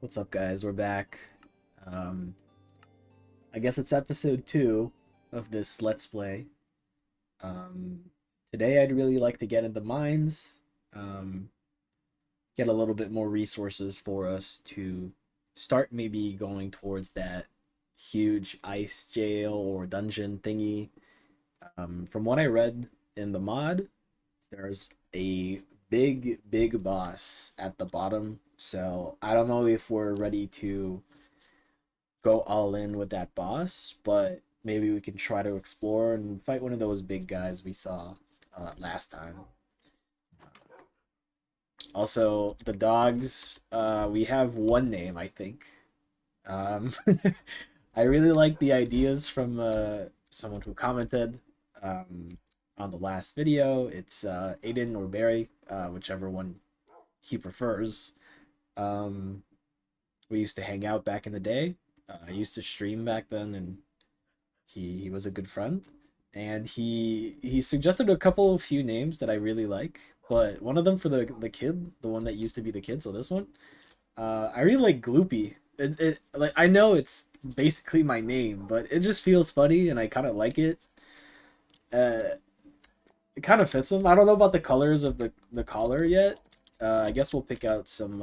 What's up, guys? We're back. Um, I guess it's episode 2 of this Let's Play. Um, Today, I'd really like to get into mines, um, get a little bit more resources for us to start maybe going towards that huge ice jail or dungeon thingy. From what I read in the mod, there's a big boss at the bottom. So I don't know if we're ready to go all in with that boss, but maybe we can try to explore and fight one of those big guys we saw last time. Also, the dogs, we have one name, I think. Um, I really like the ideas from someone who commented on the last video. It's Aiden or Barry, whichever one he prefers. Um, we used to hang out back in the day. I used to stream back then, and he was a good friend. And he suggested a few names that I really like, but one of them for the kid, the one that used to be the kid. So this one, I really like Gloopy. It like I know it's basically my name, but it just feels funny, and I kind of like it. Uh, it kind of fits him. I don't know about the colors of the collar yet. I guess we'll pick out some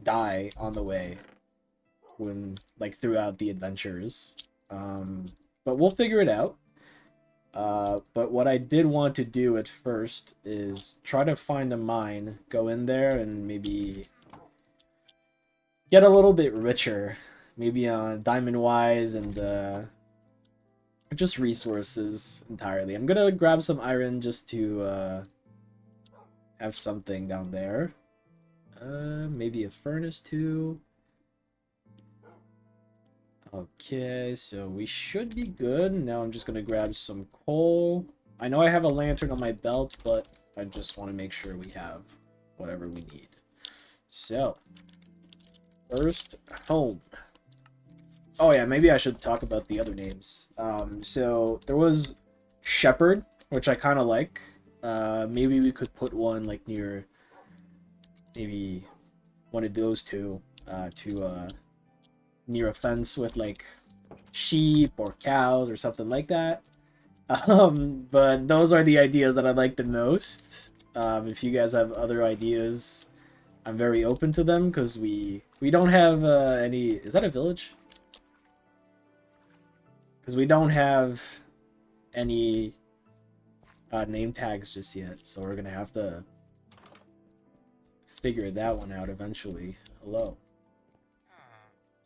dye on the way when like throughout the adventures. But we'll figure it out. But what I did want to do at first is try to find a mine, go in there, and maybe get a little bit richer, maybe on diamond wise and just resources entirely. I'm gonna grab some iron just to have something down there. Maybe a furnace too. Okay, so we should be good. Now I'm just gonna grab some coal. I know I have a lantern on my belt, but I just want to make sure we have whatever we need. So, first home. Oh yeah, maybe I should talk about the other names. So there was Shepherd, which I kind of like. Maybe we could put one like near maybe one of those two to near a fence with like sheep or cows or something like that. But those are the ideas that I like the most. If you guys have other ideas, I'm very open to them because we don't have any. Is that a village? Because we don't have any name tags just yet, so we're gonna have to figure that one out eventually. Hello.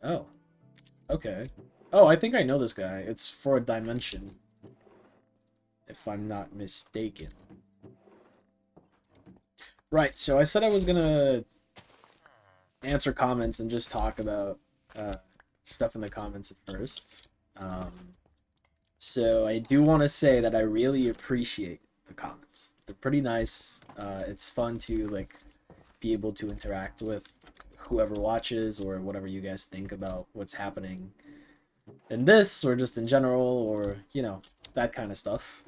Oh. Okay. Oh, I think I know this guy. It's for a dimension. If I'm not mistaken. Right, so I said I was gonna answer comments and just talk about stuff in the comments at first. So I do want to say that I really appreciate the comments. They're pretty nice. It's fun to like be able to interact with whoever watches or whatever you guys think about what's happening in this or just in general or you know that kind of stuff.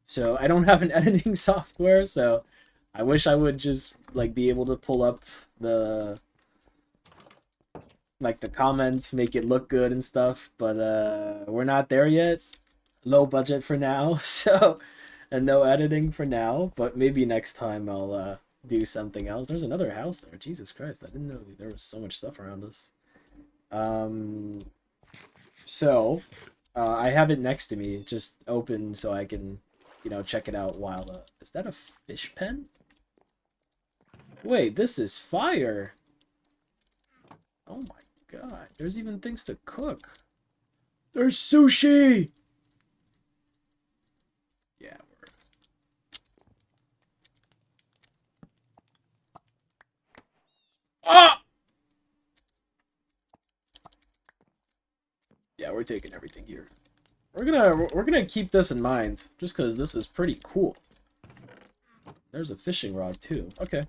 So I don't have an editing software, so I wish I would just like be able to pull up the like the comment, make it look good and stuff, but we're not there yet. Low budget for now, so and no editing for now, but maybe next time I'll do something else. There's another house there. Jesus Christ, I didn't know there was so much stuff around us. So I have it next to me, just open so I can, you know, check it out while is that a fish pen? Wait, this is fire. Oh my god, there's even things to cook. There's sushi. Yeah, ah! Yeah, we're taking everything here. We're gonna keep this in mind, just because this is pretty cool. There's a fishing rod too. Okay,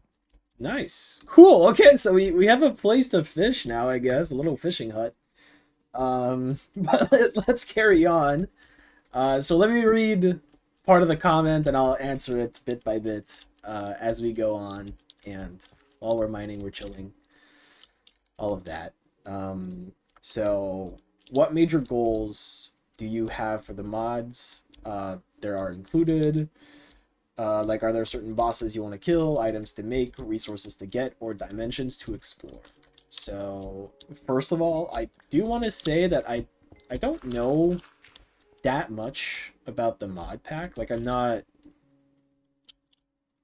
nice, cool. Okay, so we have a place to fish now, I guess, a little fishing hut. But let's carry on. So let me read part of the comment, and I'll answer it bit by bit as we go on. And while we're mining, we're chilling. All of that. So, what major goals do you have for the mods? There are included. Like, are there certain bosses you want to kill, items to make, resources to get, or dimensions to explore? So, first of all, I do want to say that I don't know that much about the mod pack. Like, I'm not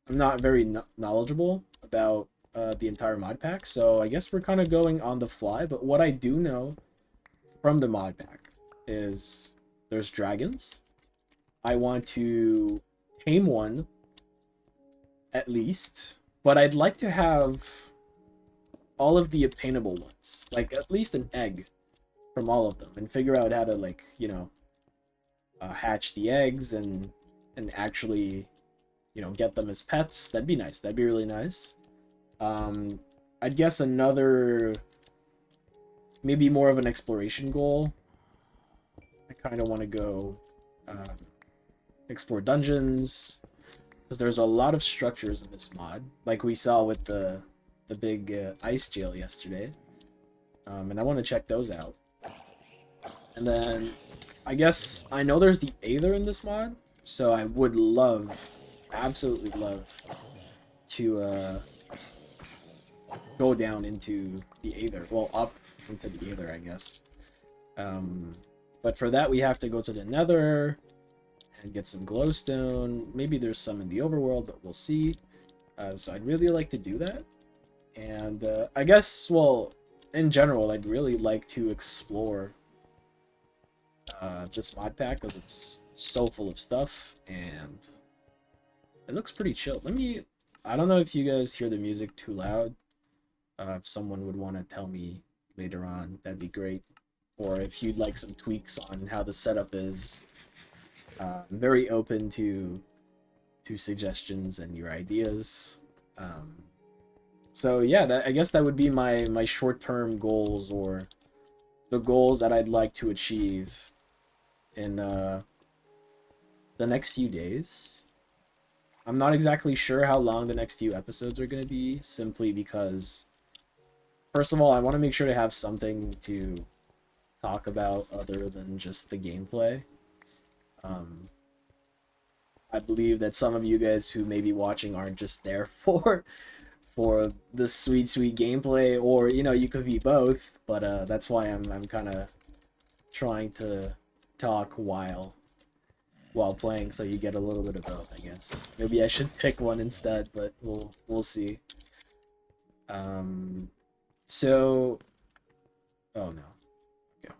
very knowledgeable about the entire mod pack, so I guess we're kind of going on the fly. But what I do know from the mod pack is there's dragons. I want to tame one, at least, but I'd like to have all of the obtainable ones, like at least an egg from all of them, and figure out how to, like, you know, hatch the eggs and actually, you know, get them as pets. That'd be nice. That'd be really nice. I'd guess another, maybe more of an exploration goal. I kind of want to go explore dungeons, because there's a lot of structures in this mod, like we saw with the big ice jail yesterday. And I want to check those out. And then I guess I know there's the Aether in this mod, so I would love, absolutely love, to go down into the Aether. Well, up into the Aether, I guess. But for that, we have to go to the Nether and get some glowstone. Maybe there's some in the overworld, but we'll see. So I'd really like to do that. And I guess, well, in general, I'd really like to explore this mod pack, because it's so full of stuff, and it looks pretty chill. I don't know if you guys hear the music too loud. If someone would want to tell me later on, that'd be great. Or if you'd like some tweaks on how the setup is, I'm very open to suggestions and your ideas. So yeah, I guess that would be my short-term goals, or the goals that I'd like to achieve in the next few days. I'm not exactly sure how long the next few episodes are going to be, simply because, first of all, I want to make sure to have something to talk about other than just the gameplay. I believe that some of you guys who may be watching aren't just there for the sweet gameplay, or, you know, you could be both, but that's why I'm kind of trying to talk while playing, so you get a little bit of both, I guess. Maybe I should pick one instead, but we'll see. So, oh no. Okay.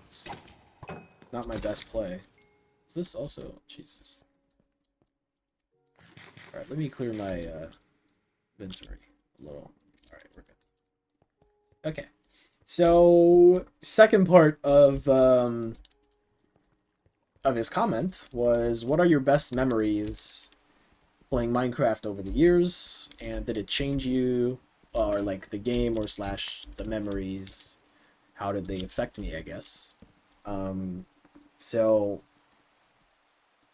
It's not my best play. Is this also, Jesus? All right, let me clear my inventory a little. All right, we're good. Okay. So, second part of his comment was, what are your best memories playing Minecraft over the years, and did it change you, or like the game, or slash the memories, how did they affect me, I guess. So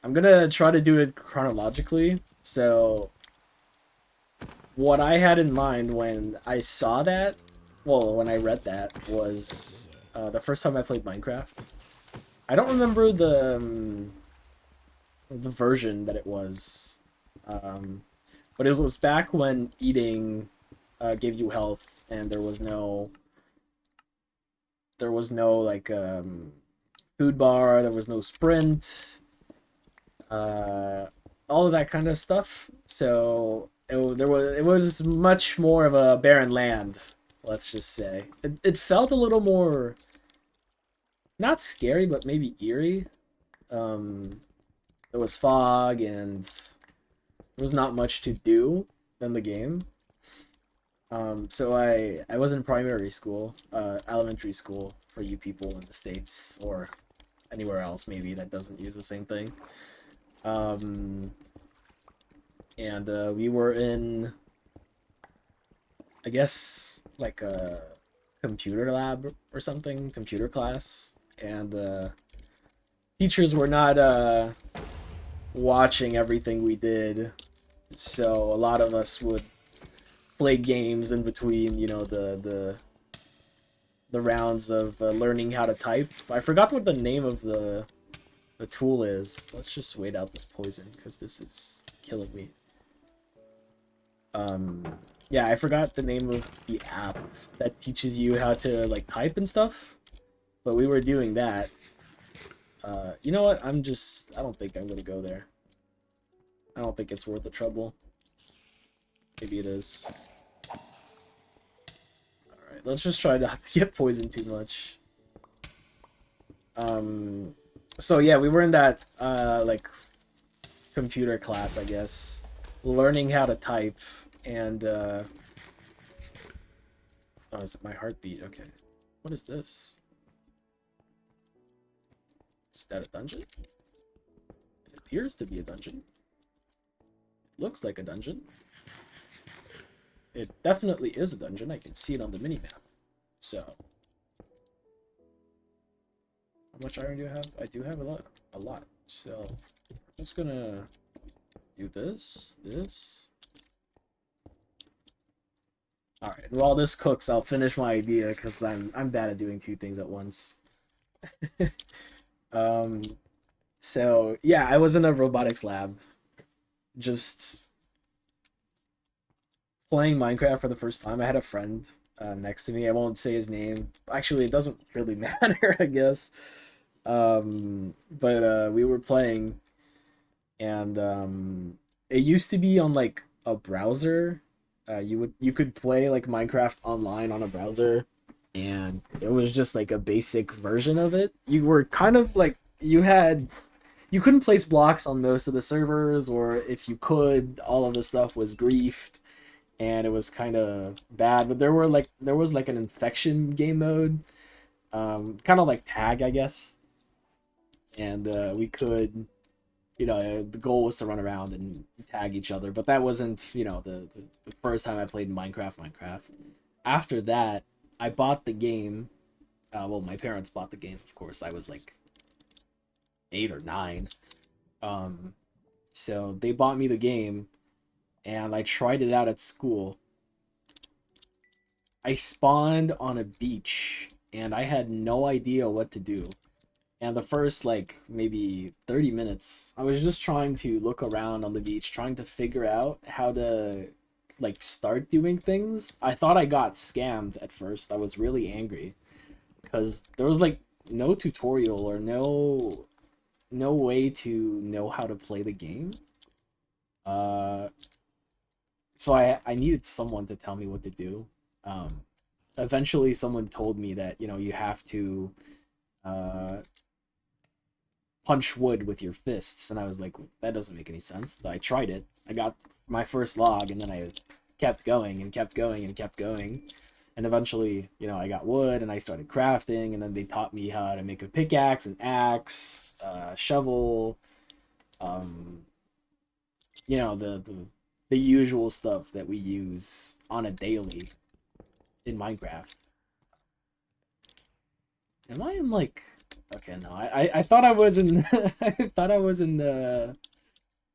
I'm gonna try to do it chronologically. So what I had in mind when I saw that, well, when I read that, was the first time I played Minecraft. I don't remember the version that it was, but it was back when eating gave you health, and there was no like food bar, there was no sprint, all of that kind of stuff. So it was much more of a barren land, let's just say. It felt a little more, not scary, but maybe eerie. There was fog, and there was not much to do in the game. So I was in primary school, elementary school for you people in the States, or anywhere else maybe that doesn't use the same thing. And we were in, I guess, like a computer lab or something, computer class, and teachers were not watching everything we did, so a lot of us would play games in between, the rounds of learning how to type. I forgot what the name of the tool is. Let's just wait out this poison because this is killing me. Yeah, I forgot the name of the app that teaches you how to like type and stuff. But we were doing that. You know what? I don't think I'm gonna go there. I don't think it's worth the trouble. Maybe it is. Alright, let's just try not to get poisoned too much. So yeah, we were in that, like, computer class, I guess. Learning how to type, and, oh, is it my heartbeat? Okay. What is this? Is that a dungeon? It appears to be a dungeon. It looks like a dungeon. It definitely is a dungeon. I can see it on the minimap. So, how much iron do I have? I do have a lot. A lot. So, I'm just gonna do this. Alright, while this cooks, I'll finish my idea, because I'm bad at doing two things at once. So, yeah, I was in a robotics lab, just playing Minecraft for the first time. I had a friend next to me. I won't say his name. Actually, it doesn't really matter, I guess. But we were playing, and it used to be on like a browser. You could play like Minecraft online on a browser, and it was just like a basic version of it. You were kind of like you couldn't place blocks on most of the servers, or if you could, all of the stuff was griefed, and it was kind of bad. But there was like an infection game mode, kind of like tag, I guess, and we could, the goal was to run around and tag each other. But that wasn't, the first time I played Minecraft. After that, I bought the game. Well, my parents bought the game, of course. I was like 8 or 9. So they bought me the game, and I tried it out at school. I spawned on a beach, and I had no idea what to do. And the first, like, maybe 30 minutes, I was just trying to look around on the beach, trying to figure out how to, like, start doing things. I thought I got scammed at first. I was really angry, because there was, like, no tutorial or no way to know how to play the game. Uh, so I needed someone to tell me what to do. Eventually, someone told me that, you have to uh, punch wood with your fists, and I was like, that doesn't make any sense. So I tried it. I got my first log, and then I kept going and kept going and kept going. And eventually, I got wood, and I started crafting, and then they taught me how to make a pickaxe, an axe, shovel, um, the usual stuff that we use on a daily in Minecraft. Am I in like? Okay, no. I thought I was in. I thought I was in the.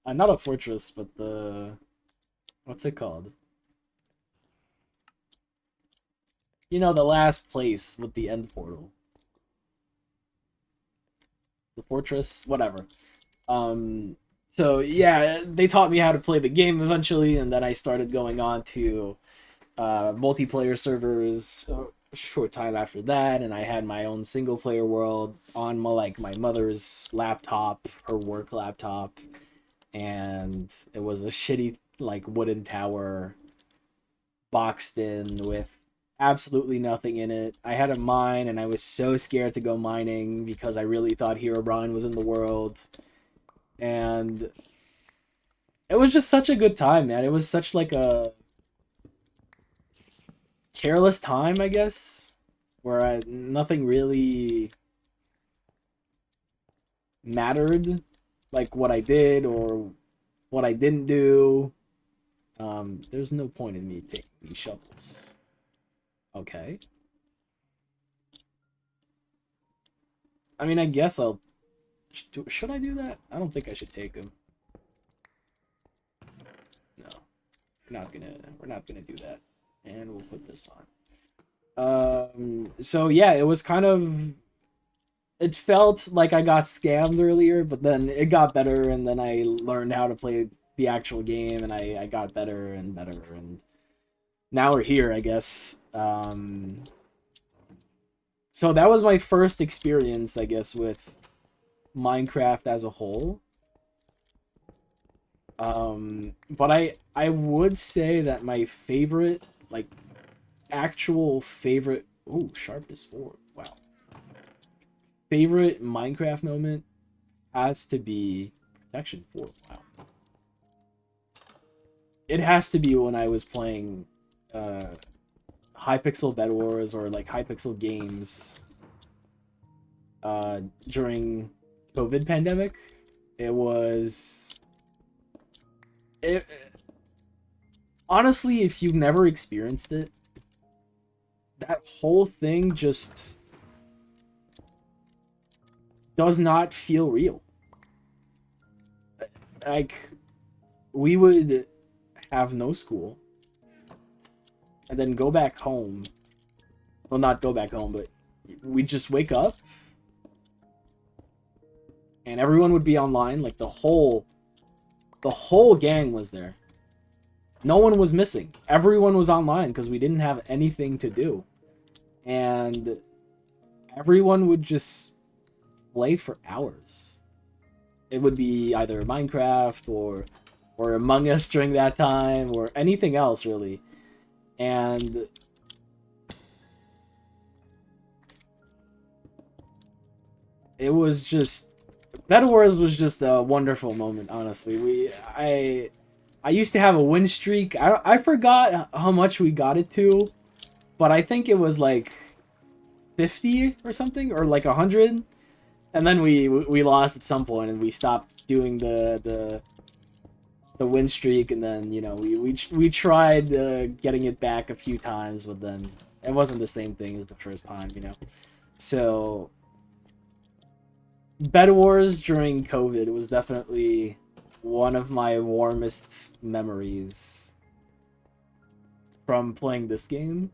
Not a fortress, but the. What's it called? The last place with the end portal. The fortress, whatever. So yeah, they taught me how to play the game eventually, and then I started going on to multiplayer servers a short time after that, and I had my own single player world on my mother's laptop, her work laptop, and it was a shitty like wooden tower boxed in with absolutely nothing in it. I had a mine, and I was so scared to go mining because I really thought Herobrine was in the world. And it was just such a good time, man. It was such like a careless time, I guess, where nothing really mattered, like what I did or what I didn't do. There's no point in me taking these shovels. Okay. I mean, I guess I'll... Should I do that? I don't think I should take him. No. We're not gonna do that. And we'll put this on. So yeah, it was kind of... It felt like I got scammed earlier, but then it got better, and then I learned how to play the actual game, and I got better and better, and now we're here, I guess. So that was my first experience, I guess, with Minecraft as a whole. But I would say that my favorite, like, actual favorite... Ooh, sharpness 4. Wow. Favorite Minecraft moment has to be protection 4. Wow. It has to be when I was playing Hypixel Bed Wars or like Hypixel games during COVID pandemic. It was honestly, if you've never experienced it, that whole thing just does not feel real. Like, we would have no school and then go back home. Well, not go back home, but we'd just wake up and everyone would be online. Like, the whole gang was there. No one was missing. Everyone was online because we didn't have anything to do. And everyone would just play for hours. It would be either Minecraft or Among Us during that time, or anything else, really. And it was just... Bed Wars was just a wonderful moment, honestly. I used to have a win streak. I forgot how much we got it to, but I think it was like 50 or something, or like 100. And then we lost at some point, and we stopped doing the win streak, and then, you know, we tried getting it back a few times, but then it wasn't the same thing as the first time, you know. So Bed Wars during COVID was definitely one of my warmest memories from playing this game.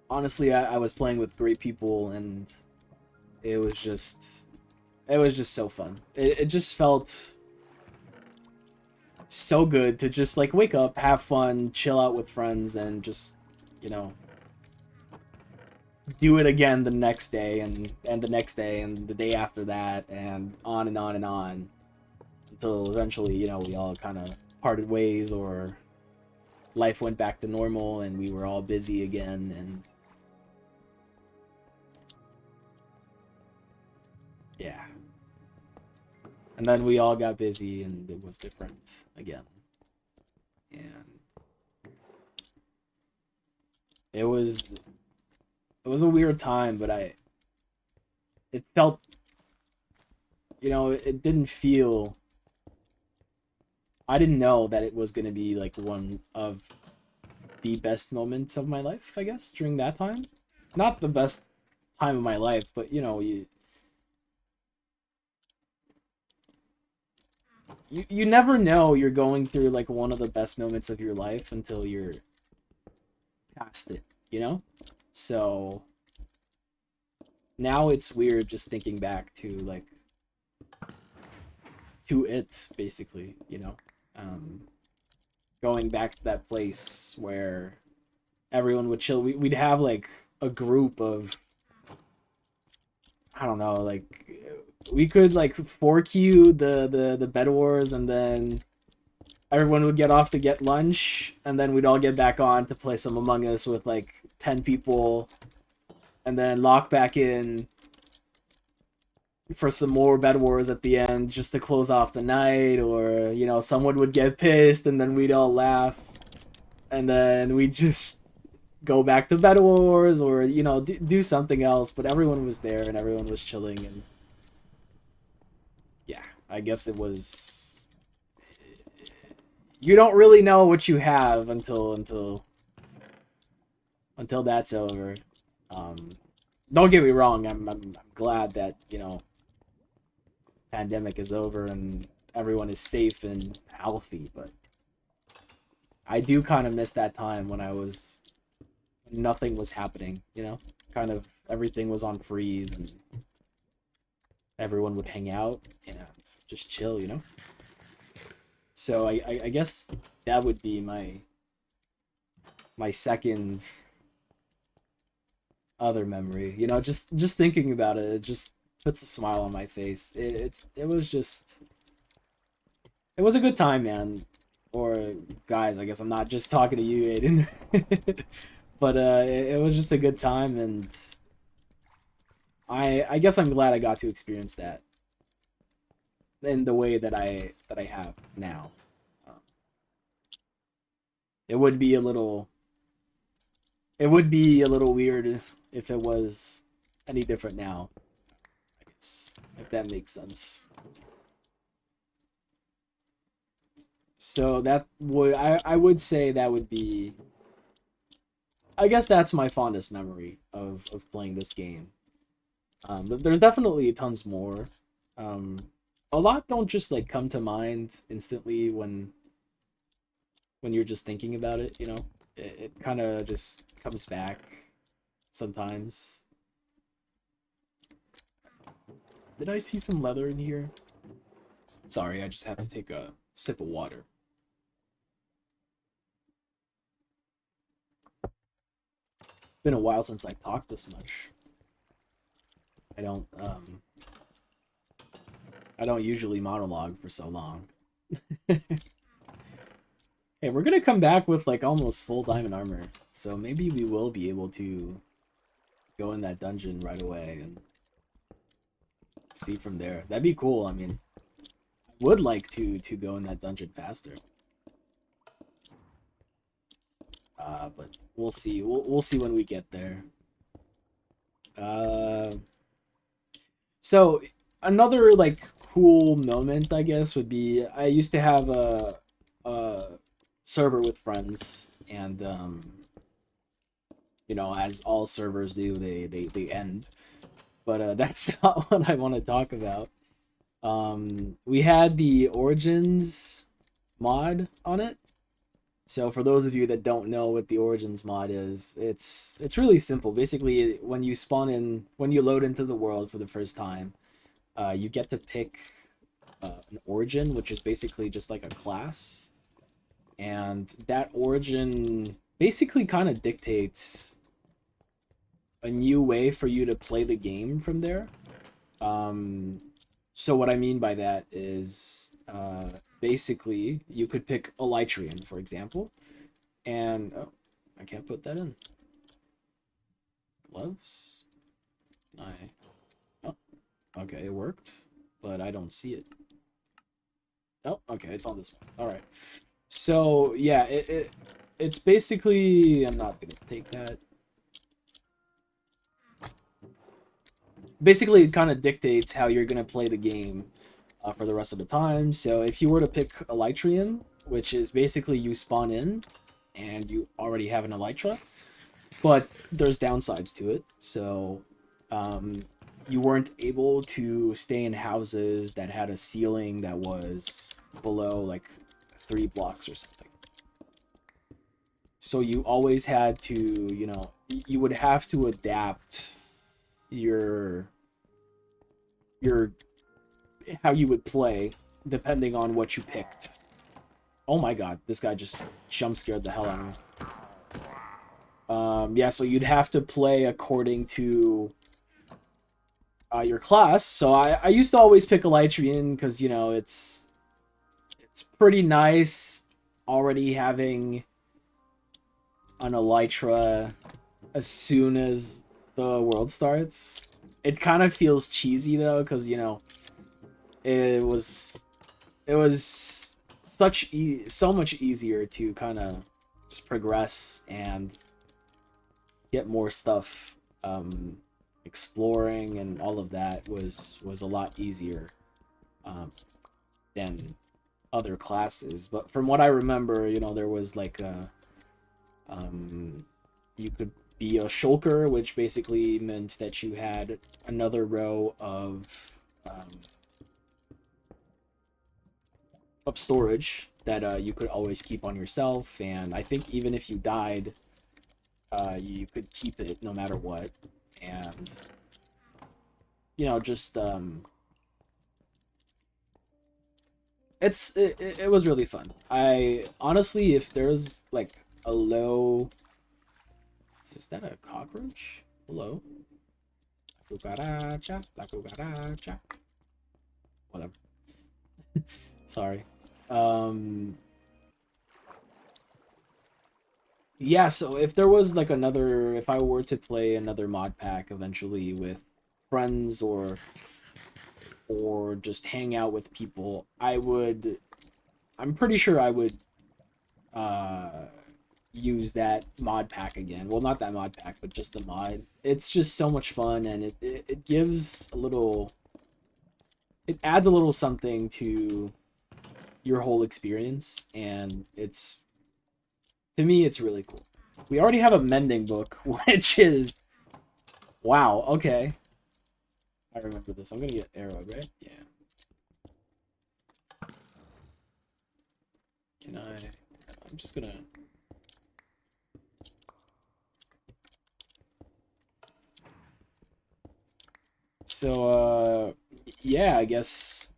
Honestly, I was playing with great people, and it was just so fun. It just felt so good to just, like, wake up, have fun, chill out with friends, and just, you know, do it again the next day, and the next day, and the day after that, and on and on and on, until eventually, you know, we all kind of parted ways, or life went back to normal, and we were all busy again, and yeah. And then we all got busy, and it was different again. And it was a weird time, but it felt, you know, it didn't feel... I didn't know that it was going to be, like, one of the best moments of my life, I guess, during that time. Not the best time of my life, but, you know, you never know you're going through, like, one of the best moments of your life until you're past it, you know? So now it's weird just thinking back to, like, to it, basically, you know? Going back to that place where everyone would chill. We'd have, like, a group of... I don't know, like... We could, like, 4Q the Bed Wars, and then everyone would get off to get lunch, and then we'd all get back on to play some Among Us with, like, 10 people, and then lock back in for some more Bed Wars at the end, just to close off the night, or, you know, someone would get pissed, and then we'd all laugh, and then we'd just go back to Bed Wars, or, you know, do something else, but everyone was there, and everyone was chilling, and yeah, I guess it was... You don't really know what you have until until that's over. Um, don't get me wrong. I'm glad that pandemic is over and everyone is safe and healthy. But I do kind of miss that time when nothing was happening. Kind of everything was on freeze and everyone would hang out and just chill. So I guess that would be my second other memory. Just thinking about it, it just puts a smile on my face. It was a good time, man. Or guys, I guess I'm not just talking to you, Aiden. But it was just a good time, and I guess I'm glad I got to experience that in the way that I have now. Um, it would be a little it would be a little weird if it was any different now. I guess if that makes sense. So I would say that would be, I guess that's my fondest memory of playing this game. But there's definitely tons more. Um, a lot don't just like come to mind instantly when you're just thinking about it. It kind of just comes back sometimes. Did I see some leather in here? Sorry, I just have to take a sip of water. It's been a while since I've talked this much. I don't um I don't usually monologue for so long. Hey, we're gonna come back with like almost full diamond armor, so maybe we will be able to go in that dungeon right away and see from there. That'd be cool. I mean, I would like to go in that dungeon faster. But we'll see. We'll see when we get there. Uh, so another like cool moment, I guess, would be I used to have a server with friends, and as all servers do, they end. But that's not what I want to talk about. We had the Origins mod on it. So for those of you that don't know what the Origins mod is, it's really simple. Basically, when you load into the world for the first time, you get to pick an origin, which is basically just like a class, and that origin basically kind of dictates a new way for you to play the game from there. Um, so what I mean by that is, basically, you could pick Elytrian, for example, and oh, I can't put that in. Gloves? Oh, okay, it worked, but I don't see it. Oh, okay, it's on this one. All right. So yeah, it's basically, I'm not gonna take that. Basically, it kind of dictates how you're gonna play the game for the rest of the time. So if you were to pick Elytrian, which is basically you spawn in and you already have an Elytra, but there's downsides to it. So um, you weren't able to stay in houses that had a ceiling that was below like 3 blocks or something. So you always had to, you would have to adapt your your how you would play depending on what you picked. Oh my god, this guy just jump scared the hell out of me. Yeah, so you'd have to play according to your class. So I used to always pick Elytrian because it's pretty nice already having an Elytra as soon as the world starts. It kind of feels cheesy though, because it was it was so much easier to kind of just progress and get more stuff. Exploring and all of that was a lot easier um, than other classes. But from what I remember, there was like a you could be a shulker, which basically meant that you had another row of storage that you could always keep on yourself. And I think even if you died, you could keep it no matter what. And just it was really fun. I honestly, if there's like a low, is that a cockroach? Hello. La cucaracha, la cucaracha. Whatever. Sorry. Yeah, so if there was like if I were to play another mod pack eventually with friends or just hang out with people, I'm pretty sure I would uh use that mod pack again. Well, not that mod pack, but just the mod. It's just so much fun, and it gives it adds a little something to your whole experience, and to me, it's really cool. We already have a mending book, which is, wow, okay. I remember this. I'm gonna get arrowed, right? Yeah. I'm just gonna... So, yeah, I guess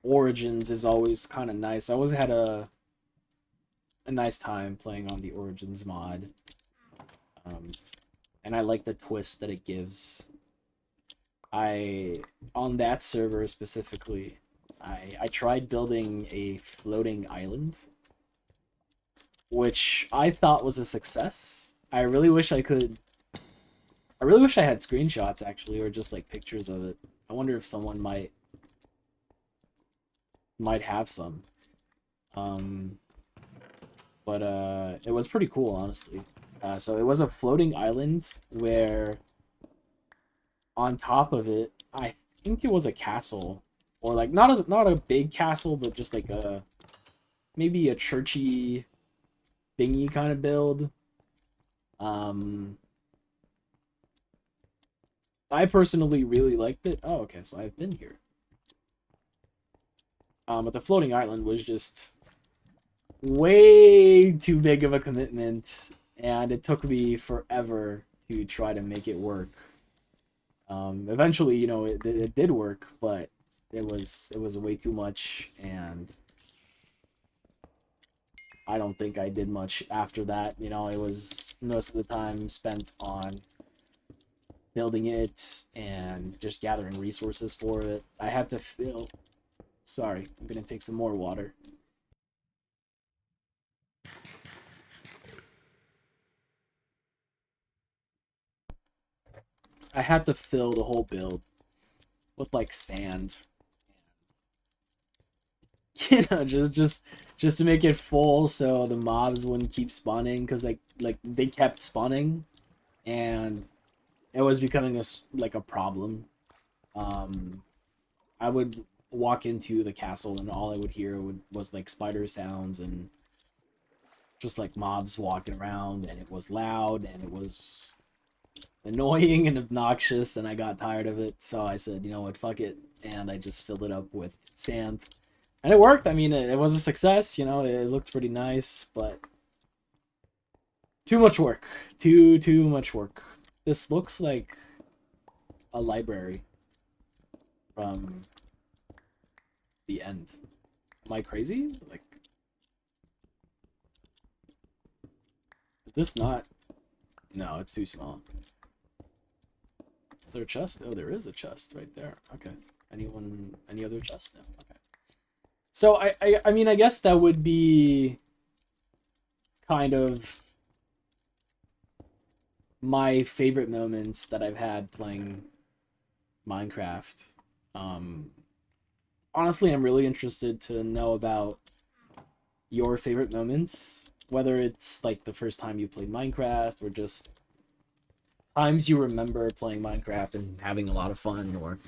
Origins is always kind of nice. I always had a nice time playing on the Origins mod. And I like the twist that it gives. On that server specifically, I tried building a floating island, which I thought was a success. I really wish I had screenshots actually, or just like pictures of it. I wonder if someone might have some. But it was pretty cool, honestly. So it was a floating island where on top of it, I think it was a castle, or like not a big castle, but just like maybe a churchy thingy kind of build. I personally really liked it. Oh, okay, so I've been here. But the floating island was just way too big of a commitment, and it took me forever to try to make it work. Eventually, it did work, but it was way too much, and I don't think I did much after that. It was most of the time spent on building it and just gathering resources for it. I had to fill... Sorry, I'm gonna take some more water. I had to fill the whole build with like sand. Just to make it full so the mobs wouldn't keep spawning, because like they kept spawning and it was becoming a problem. I would walk into the castle and all I would hear was like spider sounds and just like mobs walking around, and it was loud and it was annoying and obnoxious, and I got tired of it. So I said, you know what, fuck it, and I just filled it up with sand, and it worked. I mean, it was a success. It looked pretty nice, but too much work. Too much work. This looks like a library from the end. Am I crazy? Like, this not... No, it's too small. Is there a chest? Oh, there is a chest right there. Okay. Any other chest? No. Okay. So I mean, I guess that would be kind of my favorite moments that I've had playing Minecraft. Honestly, I'm really interested to know about your favorite moments, whether it's like the first time you played Minecraft or just times you remember playing Minecraft and having a lot of fun, or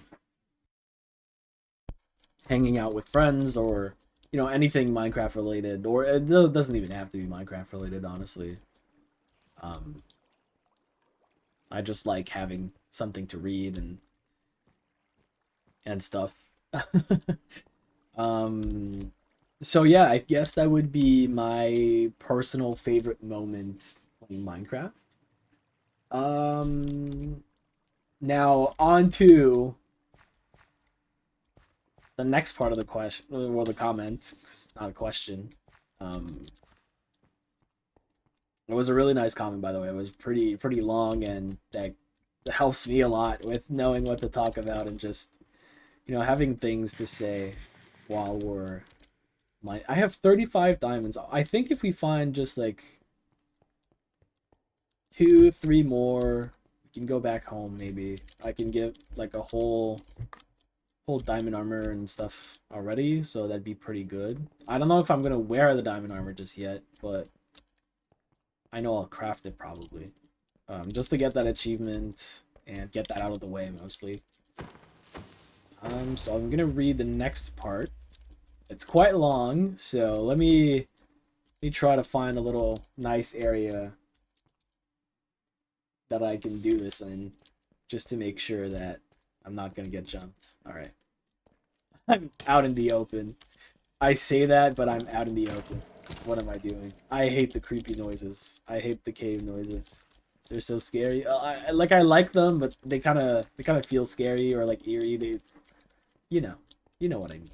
hanging out with friends, or anything Minecraft related, or it doesn't even have to be Minecraft related, honestly. I just like having something to read and stuff. um, so yeah, I guess that would be my personal favorite moment playing Minecraft. Um, Now on to the next part of the question, or the comment. It's not a question. Um, it was a really nice comment, by the way. It was pretty long, and that helps me a lot with knowing what to talk about and just having things to say while we're I have 35 diamonds. I think if we find just like 2, 3 more, we can go back home. Maybe I can get like a whole diamond armor and stuff already, so that'd be pretty good. I don't know if I'm gonna wear the diamond armor just yet, but I know I'll craft it probably. Just to get that achievement and get that out of the way mostly. So I'm gonna read the next part. It's quite long, so let me try to find a little nice area that I can do this in, just to make sure that I'm not gonna get jumped. All right, I'm out in the open. I say that, but I'm out in the open. What am I doing? I hate the creepy noises. I hate the cave noises. They're so scary. I like them, but they kind of feel scary or like eerie. They, you know, you know what I mean.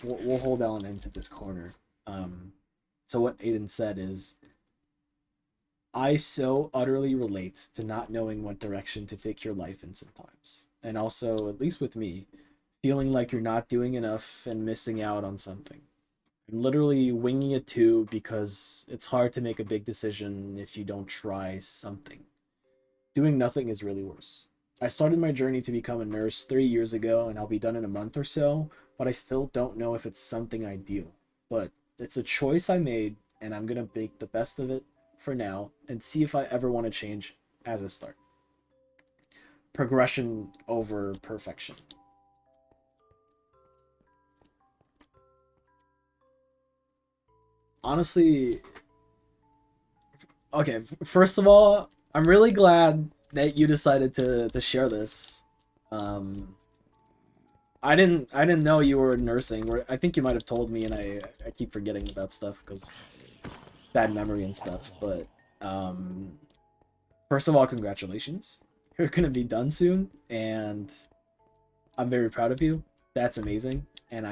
We'll hold on into this corner. So what Aiden said is, I so utterly relate to not knowing what direction to take your life in sometimes, and also, at least with me, feeling like you're not doing enough and missing out on something. I'm literally winging it too because it's hard to make a big decision if you don't try something. Doing nothing is really worse. I started my journey to become a nurse 3 years ago, and I'll be done in a month or so, but I still don't know if it's something ideal. But it's a choice I made, and I'm gonna make the best of it for now and see if I ever want to change as a start. Progression over perfection. Honestly, okay, first of all, I'm really glad that you decided to share this. Um, I didn't know you were nursing. Or I think you might have told me, and I keep forgetting about stuff because bad memory and stuff. But um, first of all, congratulations. You're gonna be done soon, and I'm very proud of you. That's amazing, and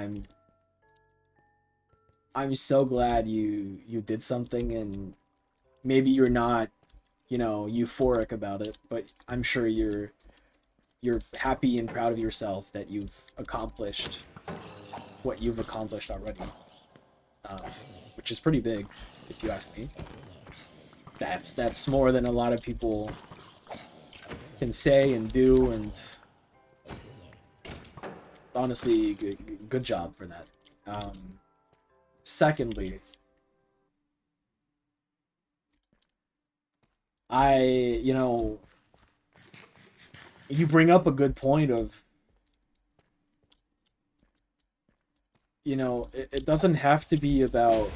I'm so glad you did something, and maybe you're not, euphoric about it, but I'm sure you're happy and proud of yourself that you've accomplished what you've accomplished already, um, which is pretty big, if you ask me. That's more than a lot of people can say and do, and honestly, good job for that. Secondly, I, you know, you bring up a good point of, it doesn't have to be about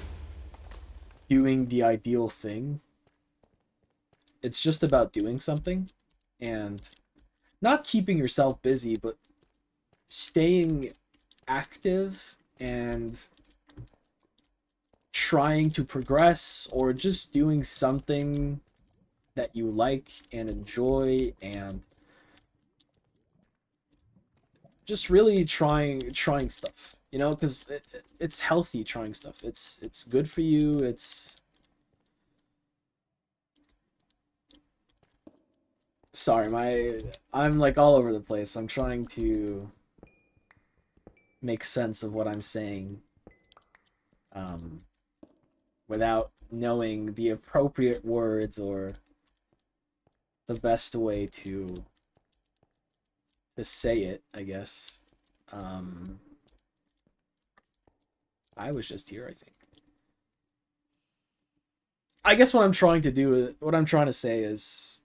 doing the ideal thing. It's just about doing something and not keeping yourself busy, but staying active and trying to progress, or just doing something that you like and enjoy, and just really trying stuff, because it's healthy. Trying stuff, it's good for you. It's, sorry, I'm like all over the place. I'm trying to make sense of what I'm saying, um without knowing the appropriate words or the best way to say it, I guess. um I was just here, I think. I guess what I'm trying to say is,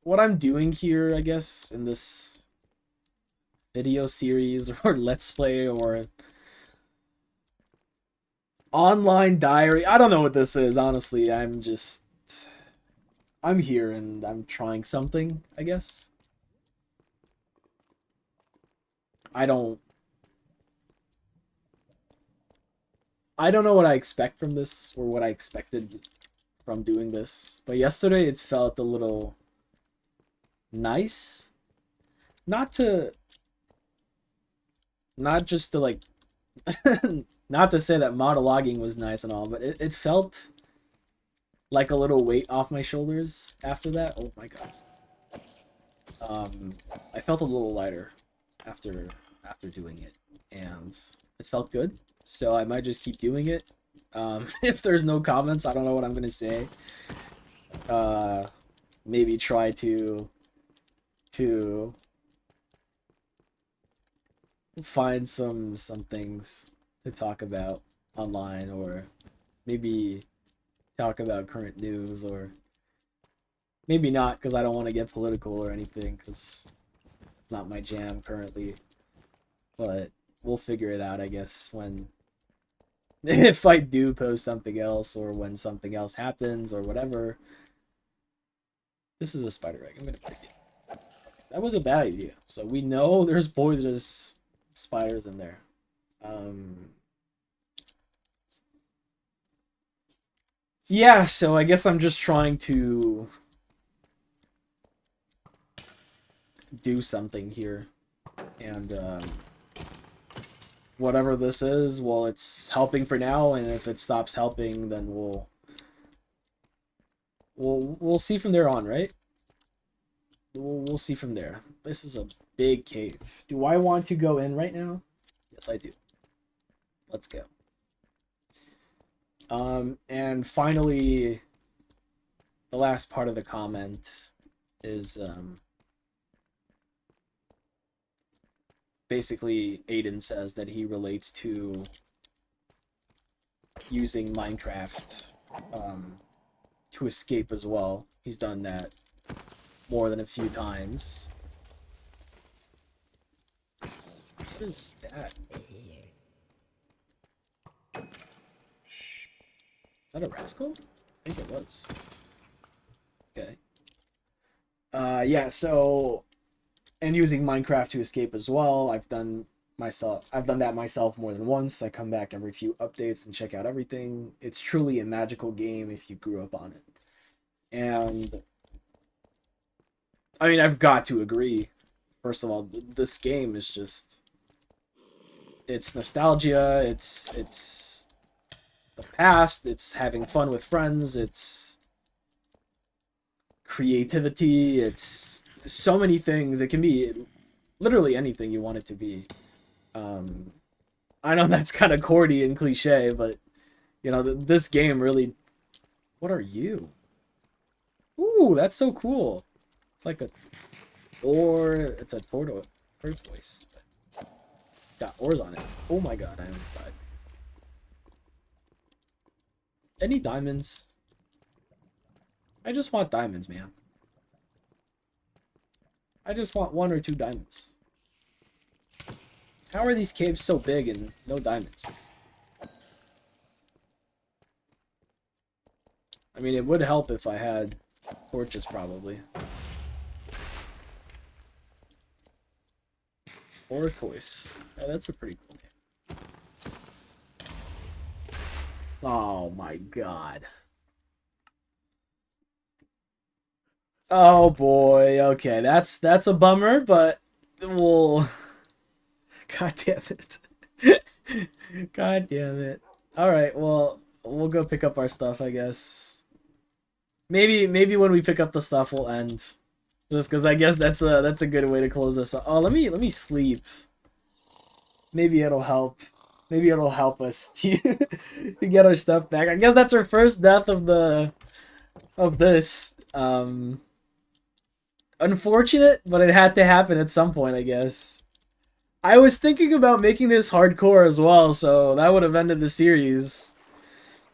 what I'm doing here, I guess, in this video series or let's play, or Online diary. I don't know what this is, honestly. I'm here and I'm trying something, I guess. I don't I don't know what I expect from this or what I expected from doing this. But yesterday it felt a little nice. Not to not just to like not to say that monologuing was nice and all, but it felt like a little weight off my shoulders after that. Oh my god. Um, I felt a little lighter after doing it, and it felt good. So I might just keep doing it. If there's no comments, I don't know what I'm gonna say. Uh, Maybe try to find some things to talk about online, or maybe talk about current news, or maybe not because I don't want to get political or anything because it's not my jam currently. But we'll figure it out, I guess, when if I do post something else or when something else happens or whatever. This is a spider egg. I'm gonna break it. That was a bad idea. So we know there's poisonous spiders in there. Yeah, so I guess I'm just trying to do something here. And whatever this is, well, it's helping for now, and if it stops helping, then we'll see from there on, right? We'll see from there. This is a big cave. Do I want to go in right now? Yes, I do. Let's go. And finally, the last part of the comment is basically Aiden says that he relates to using Minecraft to escape as well. He's done that more than a few times. What is that? Is that a rascal? I think it was. Okay. Yeah, so and using Minecraft to escape as well. I've done that myself more than once. I come back every few updates and check out everything. It's truly a magical game if you grew up on it. And I mean, I've got to agree. First of all, this game is just it's nostalgia, it's the past, it's having fun with friends, it's creativity, it's so many things. It can be literally anything you want it to be. I know that's kind of corny and cliche, but you know, this game really. What are you? Ooh, that's so cool. It's like a it's a tortoise, but it's got oars on it. Oh my god, I almost died. Any diamonds? I just want diamonds, man. I just want 1 or 2 diamonds. How are these caves so big and no diamonds? I mean, it would help if I had torches, probably. Orcois. Oh, that's a pretty cool name. Oh my god. Oh boy. Okay, that's a bummer, but we'll. God damn it. God damn it. All right. Well, we'll go pick up our stuff, I guess. Maybe when we pick up the stuff, we'll end. Just because I guess that's a good way to close this up. Oh, let me sleep. Maybe it'll help. Maybe it'll help us to get our stuff back. I guess that's our first death of this. Unfortunate, but it had to happen at some point, I guess. I was thinking about making this hardcore as well, so that would have ended the series.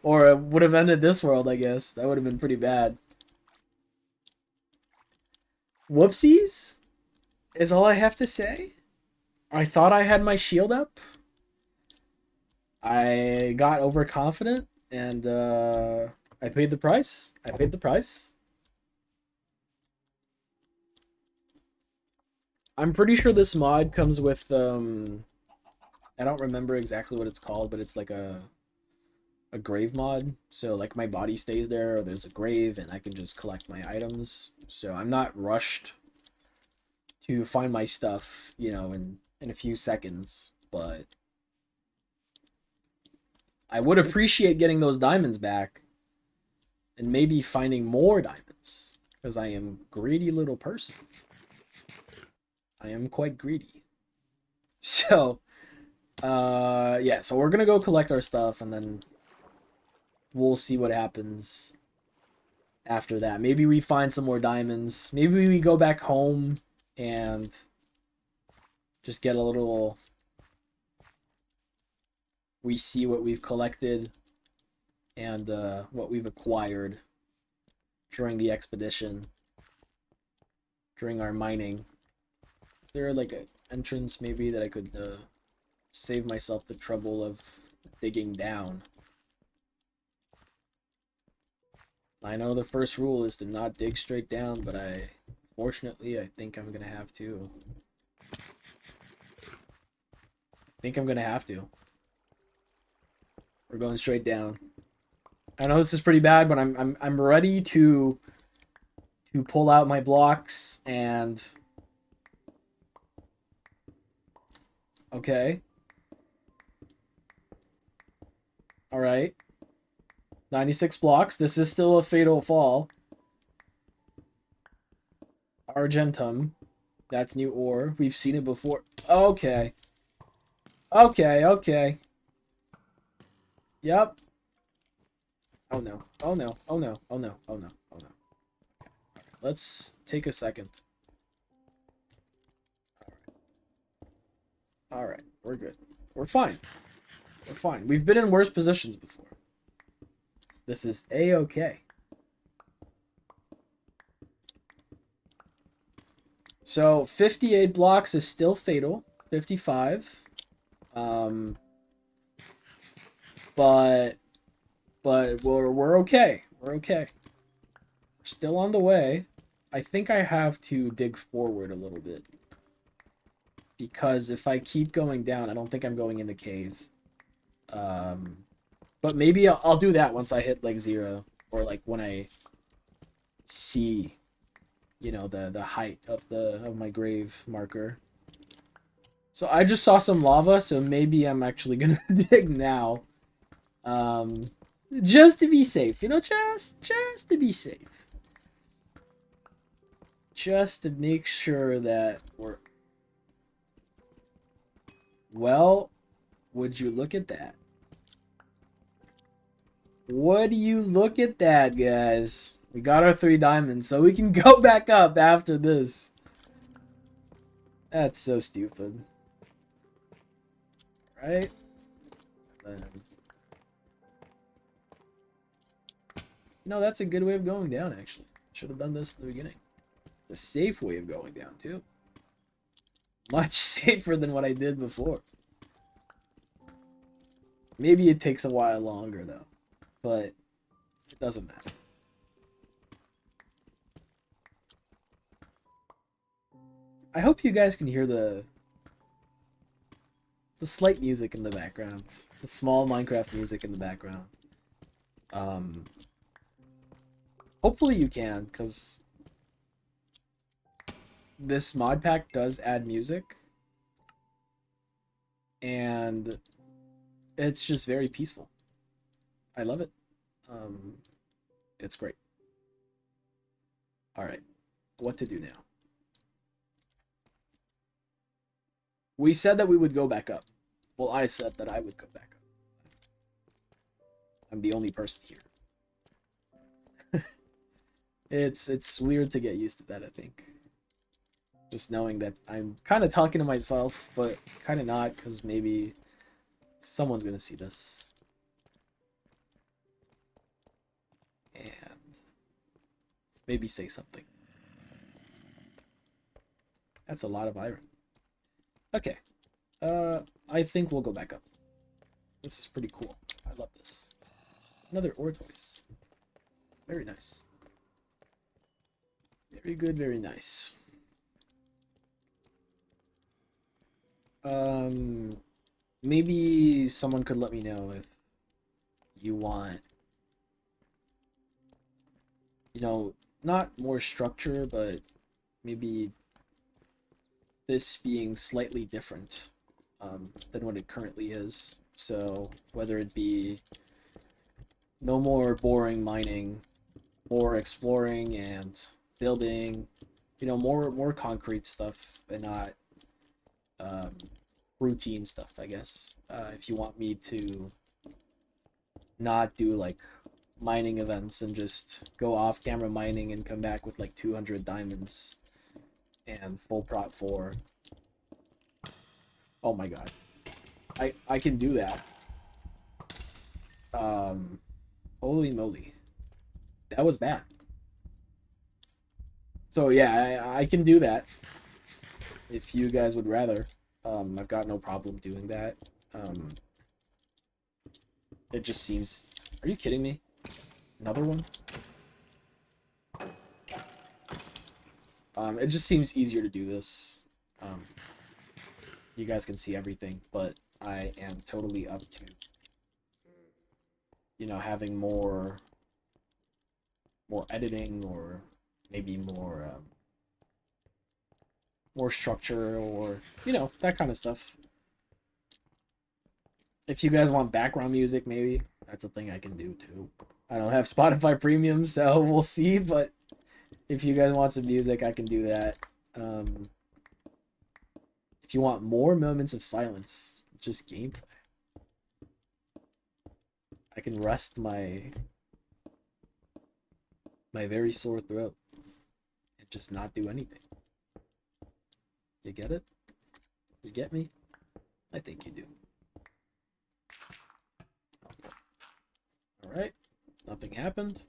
Or it would have ended this world, I guess. That would have been pretty bad. Whoopsies is all I have to say. I thought I had my shield up. I got overconfident and I paid the price. I paid the price. I'm pretty sure this mod comes with I don't remember exactly what it's called, but it's like a grave mod. So like my body stays there, or there's a grave, and I can just collect my items. So I'm not rushed to find my stuff, you know, in a few seconds. But I would appreciate getting those diamonds back, and maybe finding more diamonds, because I am a greedy little person. I am quite greedy. So, yeah, so we're gonna go collect our stuff, and then we'll see what happens after that. Maybe we find some more diamonds. Maybe we go back home and just get a little... We see what we've collected and what we've acquired during the expedition, during our mining. Is there like an entrance maybe that I could save myself the trouble of digging down? I know the first rule is to not dig straight down, but fortunately, I think I'm gonna have to. We're going straight down. I know this is pretty bad, but I'm ready to pull out my blocks and... Okay. Alright. 96 blocks. This is still a fatal fall. Argentum. That's new ore. We've seen it before. Okay. Okay. Yep. Oh no. Oh no. Oh no. Oh no. Oh no. Oh no. Okay. Let's take a second. Alright. We're good. We're fine. We're fine. We've been in worse positions before. This is A-okay. So 58 blocks is still fatal. 55. But we're okay. We're okay. We're still on the way. I think I have to dig forward a little bit, because if I keep going down, I don't think I'm going in the cave. But maybe I'll do that once I hit like 0, or like when I see, you know, the height of my grave marker. So I just saw some lava, so maybe I'm actually gonna dig now. Just to be safe, you know, just to be safe. Just to make sure that we're... Well, would you look at that? Would you look at that, guys? We got our 3 diamonds, so we can go back up after this. That's so stupid. Right? No, that's a good way of going down, actually. Should have done this in the beginning. It's a safe way of going down, too. Much safer than what I did before. Maybe it takes a while longer, though. But it doesn't matter. I hope you guys can hear the slight music in the background. The small Minecraft music in the background. Hopefully you can, because this mod pack does add music. And it's just very peaceful. I love it. It's great. Alright. What to do now? We said that we would go back up. Well, I said that I would go back up. I'm the only person here. It's weird to get used to that, I think. Just knowing that I'm kind of talking to myself, but kind of not, because maybe someone's going to see this. And maybe say something. That's a lot of iron. Okay. I think we'll go back up. This is pretty cool. I love this. Another ore toys. Very nice. Very good, very nice. Maybe someone could let me know if you want, you know, not more structure, but maybe this being slightly different than what it currently is. So whether it be no more boring mining, more exploring and building, you know, more concrete stuff and not routine stuff, I guess. If you want me to not do like mining events and just go off camera mining and come back with like 200 diamonds and full prot 4. Oh my god. I can do that. Holy moly. That was bad. So yeah, I can do that. If you guys would rather. I've got no problem doing that. It just seems... Are you kidding me? Another one? It just seems easier to do this. You guys can see everything, but I am totally up to, you know, having more editing, or maybe more structure, or, you know, that kind of stuff. If you guys want background music, maybe that's a thing I can do too. I don't have Spotify Premium, so we'll see, but if you guys want some music, I can do that. If you want more moments of silence, just gameplay, I can rest my very sore throat and just not do anything. You get it? You get me? I think you do. Alright. Nothing happened.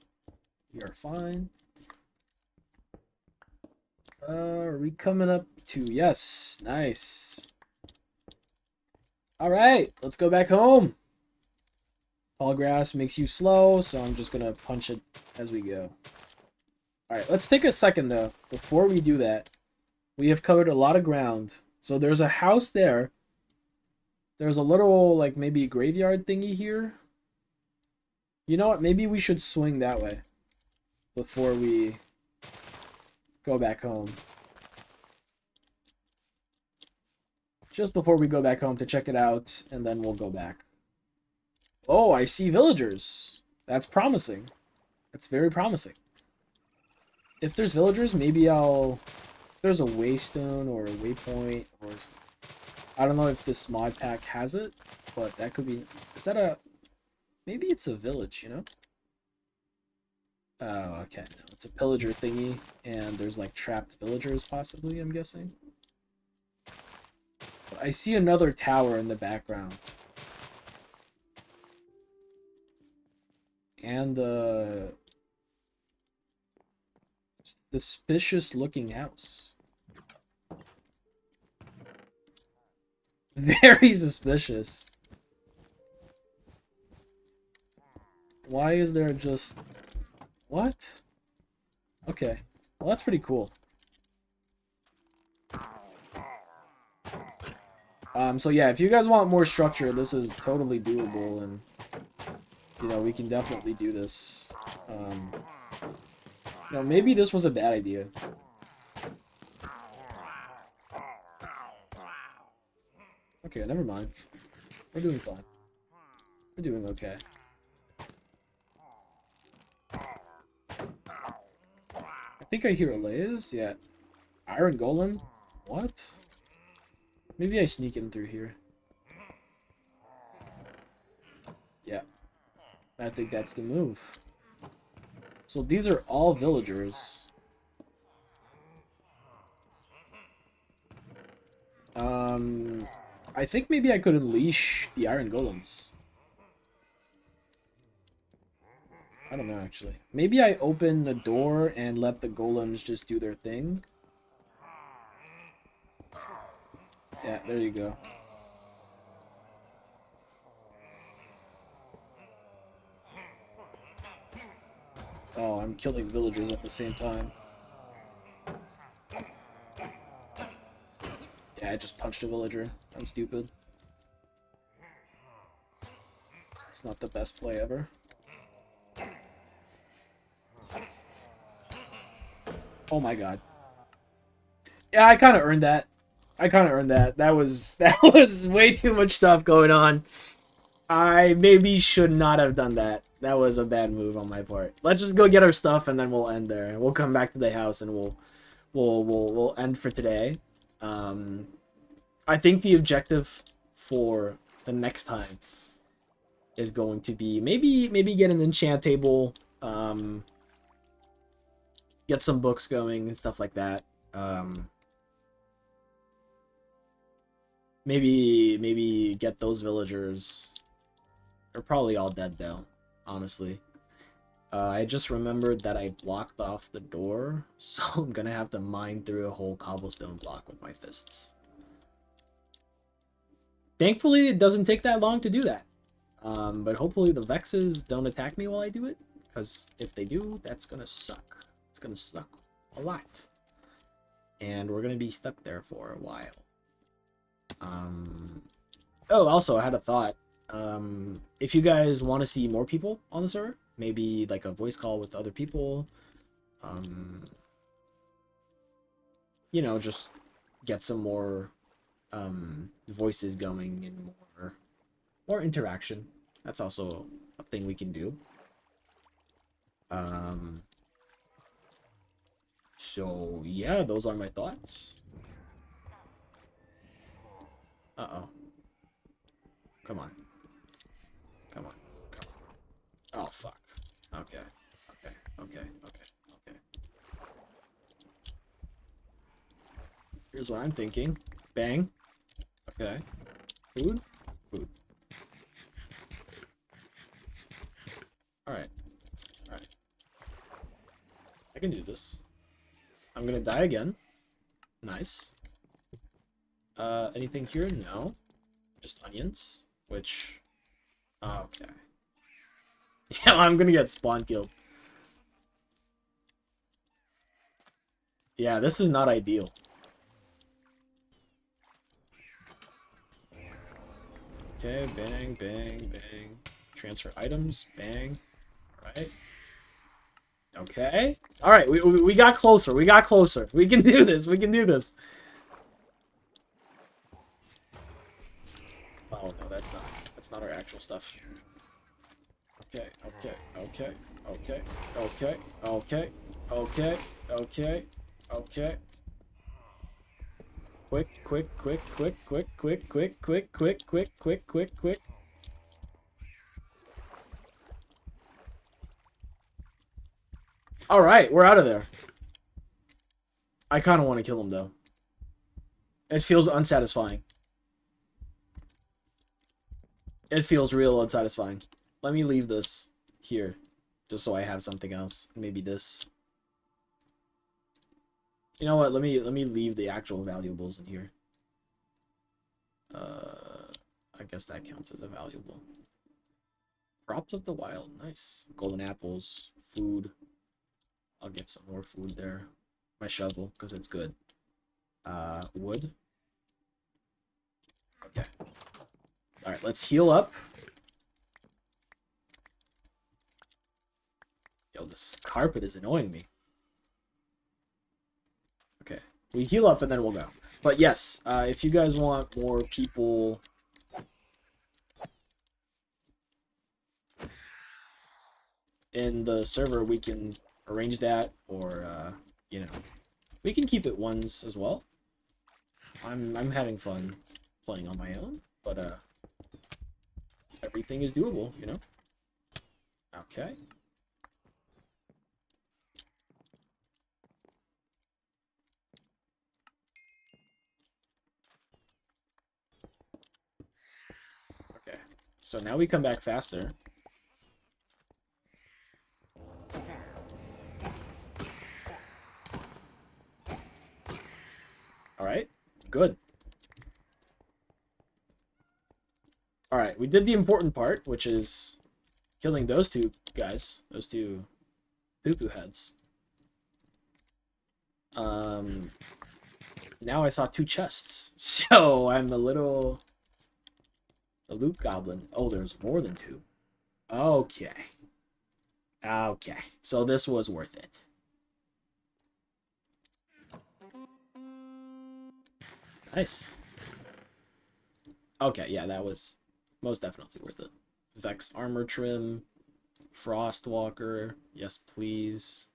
We are fine. Are we coming up to... Yes. Nice. Alright. Let's go back home. Tall grass makes you slow, so I'm just gonna punch it as we go. Alright, let's take a second, though. Before we do that, we have covered a lot of ground. So there's a house there. There's a little, like, maybe graveyard thingy here. You know what? Maybe we should swing that way before we go back home. Just before we go back home to check it out, and then we'll go back. Oh, I see villagers. That's promising. That's very promising. If there's villagers, maybe I'll... If there's a waystone or a waypoint, or... I don't know if this mod pack has it, but that could be... Is that a... Maybe it's a village, you know? Oh, okay. No, it's a pillager thingy, and there's like trapped villagers, possibly, I'm guessing. But I see another tower in the background. And suspicious looking house. Very suspicious. Why is there just... What? Okay. Well, that's pretty cool. So yeah, if you guys want more structure, this is totally doable, and, you know, we can definitely do this. You know, maybe this was a bad idea. Okay, never mind. We're doing fine. We're doing okay. I think I hear Elias. Yeah. Iron Golem? What? Maybe I sneak in through here. Yeah. I think that's the move. So these are all villagers. I think maybe I could unleash the Iron Golems. I don't know, actually. Maybe I open the door and let the golems just do their thing. Yeah, there you go. Oh, I'm killing villagers at the same time. Yeah, I just punched a villager. I'm stupid. It's not the best play ever. Oh my god. Yeah, I kind of earned that. That was way too much stuff going on. I maybe should not have done that. That was a bad move on my part. Let's just go get our stuff and then we'll end there. We'll come back to the house and we'll end for today. I think the objective for the next time is going to be maybe get an enchant table, get some books going and stuff like that. Maybe get those villagers. They're probably all dead though, honestly. I just remembered that I blocked off the door, so I'm gonna have to mine through a whole cobblestone block with my fists. Thankfully, it doesn't take that long to do that. But hopefully the Vexes don't attack me while I do it, because if they do, that's gonna suck. It's gonna suck a lot. And we're gonna be stuck there for a while. Oh, also, I had a thought. If you guys want to see more people on the server, maybe like a voice call with other people, you know, just get some more voices going and more interaction. That's also a thing we can do. So yeah, those are my thoughts. Uh-oh. Come on. Come on. Come on. Oh, fuck. Okay. Okay. Okay. Okay. Okay. Here's what I'm thinking. Bang. Okay. Food? Food. Alright. Alright. I can do this. I'm gonna die again. Nice. Anything here? No. Just onions. Which... okay. Yeah, I'm gonna get spawn killed. Yeah, this is not ideal. Okay, bang, bang, bang. Transfer items, bang. Alright. Okay. Alright, we got closer. We got closer. We can do this. We can do this. Oh, no, that's not our actual stuff. Okay, okay, okay, okay, okay, okay, okay, okay, okay. Quick, quick, quick, quick, quick, quick, quick, quick, quick, quick, quick, quick, quick. Alright, we're out of there. I kind of want to kill him, though. It feels unsatisfying. It feels real unsatisfying. Let me leave this here, just so I have something else. Maybe this. You know what? Let me leave the actual valuables in here. I guess that counts as a valuable. Crops of the wild, nice. Golden apples, food. I'll get some more food there. My shovel, because it's good. Wood. Okay. Alright, let's heal up. Yo, this carpet is annoying me. Okay. We heal up and then we'll go. But yes, if you guys want more people... in the server, we can arrange that, or, you know, we can keep it ones as well. I'm having fun playing on my own, but, everything is doable, you know? Okay. Okay. So now we come back faster. Alright. Good. Alright, we did the important part, which is killing those two guys. Those two poo-poo heads. Now I saw 2 chests, so I'm a little... The loot goblin. Oh, there's more than 2. Okay. Okay, so this was worth it. Nice. Okay, yeah, that was most definitely worth it. Vex armor trim, Frostwalker, yes please.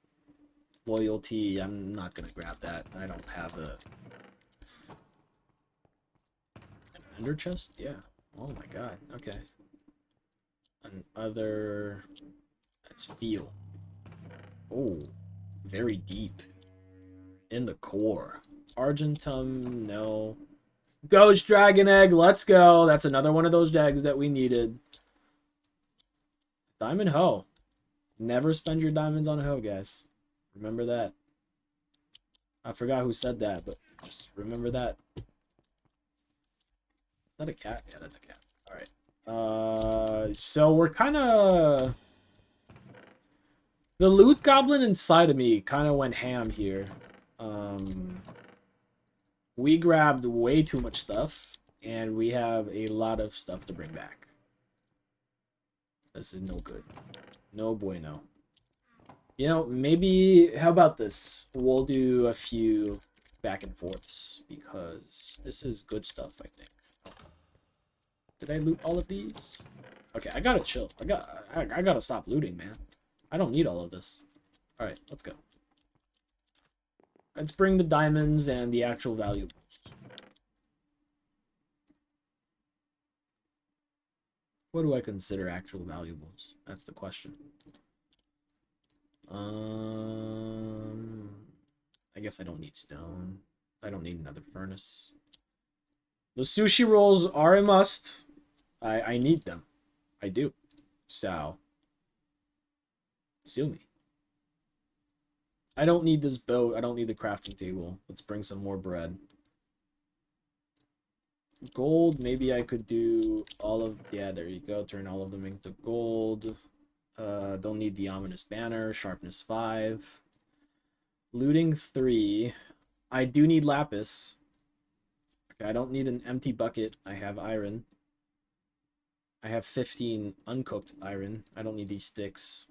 Loyalty, I'm not gonna grab that. I don't have an ender chest? Yeah. Oh my god, okay. Another... That's feel. Oh, very deep. In the core. Argentum, no. Ghost Dragon Egg, let's go. That's another one of those eggs that we needed. Diamond Hoe. Never spend your diamonds on hoe, guys. Remember that. I forgot who said that, but just remember that. Is that a cat? Yeah, that's a cat. Alright. So we're kind of... The loot goblin inside of me kind of went ham here. We grabbed way too much stuff, and we have a lot of stuff to bring back. This is no good. No bueno. You know, maybe, how about this? We'll do a few back and forths, because this is good stuff, I think. Did I loot all of these? Okay, I gotta chill. I gotta stop looting, man. I don't need all of this. Alright, let's go. Let's bring the diamonds and the actual valuables. What do I consider actual valuables? That's the question. I guess I don't need stone. I don't need another furnace. The sushi rolls are a must. I need them. I do. So, sue me. I don't need this boat. I don't need the crafting table. Let's bring some more bread. Gold, maybe I could do all of... Yeah, there you go. Turn all of them into gold. Don't need the ominous banner. Sharpness 5. Looting 3. I do need lapis. Okay, I don't need an empty bucket. I have iron. I have 15 uncooked iron. I don't need these sticks.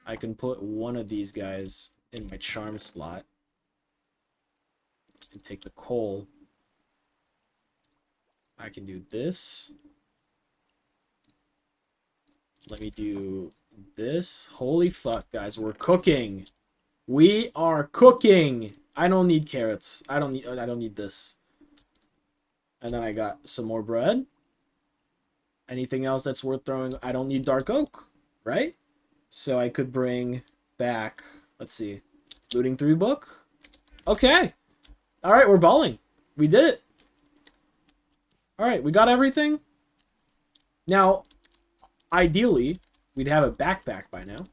I can put one of these guys in my charm slot. And take the coal. I can do this. Let me do this. Holy fuck, guys. We're cooking. We are cooking. I don't need carrots. I don't need this. And then I got some more bread. Anything else that's worth throwing? I don't need dark oak, right? So I could bring back, let's see, Looting 3 book. Okay. All right, we're balling. We did it. All right, we got everything. Now, ideally, we'd have a backpack by now.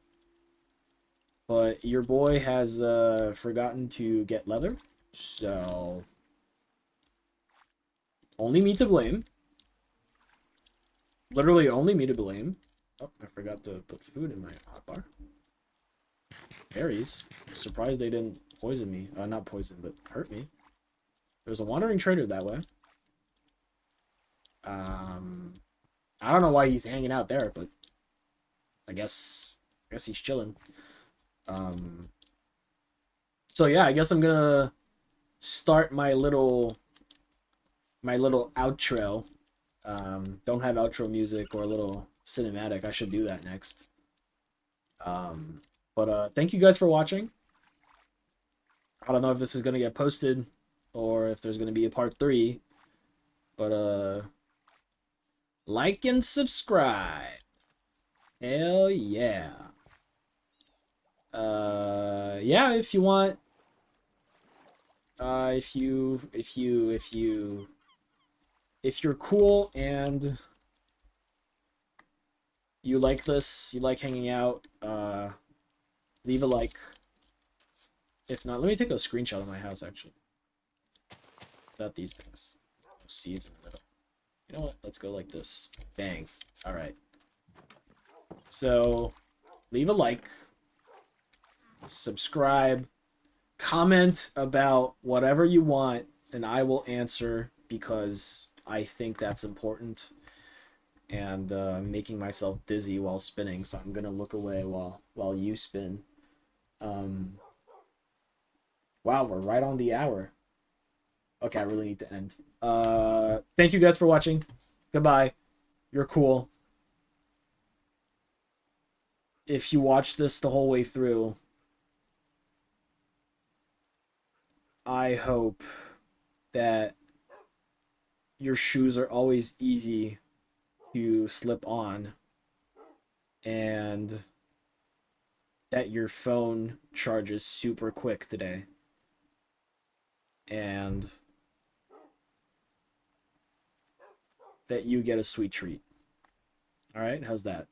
But your boy has forgotten to get leather. So, only me to blame. Literally only me to blame. Oh, I forgot to put food in my hotbar. Berries. Surprised they didn't poison me. Not poison, but hurt me. There's a wandering trader that way. I don't know why he's hanging out there, but I guess he's chilling. So yeah, I guess I'm gonna start my little outro. Don't have outro music or a little cinematic. I should do that next. But thank you guys for watching. I don't know if this is gonna get posted or if there's gonna be a part 3. But like and subscribe. Hell yeah. Yeah, if you want. If you're cool and you like this, you like hanging out, leave a like. If not, let me take a screenshot of my house, actually. Without these things. Seeds in the middle. You know what? Let's go like this. Bang. Alright. So, leave a like. subscribe, comment about whatever you want, and I will answer because I think that's important. And making myself dizzy while spinning, so I'm gonna look away while you spin. Um, wow, we're right on the hour. Okay, I really need to end. Thank you guys for watching. Goodbye. You're cool. If you watch this the whole way through, I hope that your shoes are always easy to slip on and that your phone charges super quick today. And that you get a sweet treat. All right, how's that?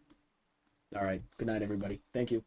All right, good night, everybody. Thank you.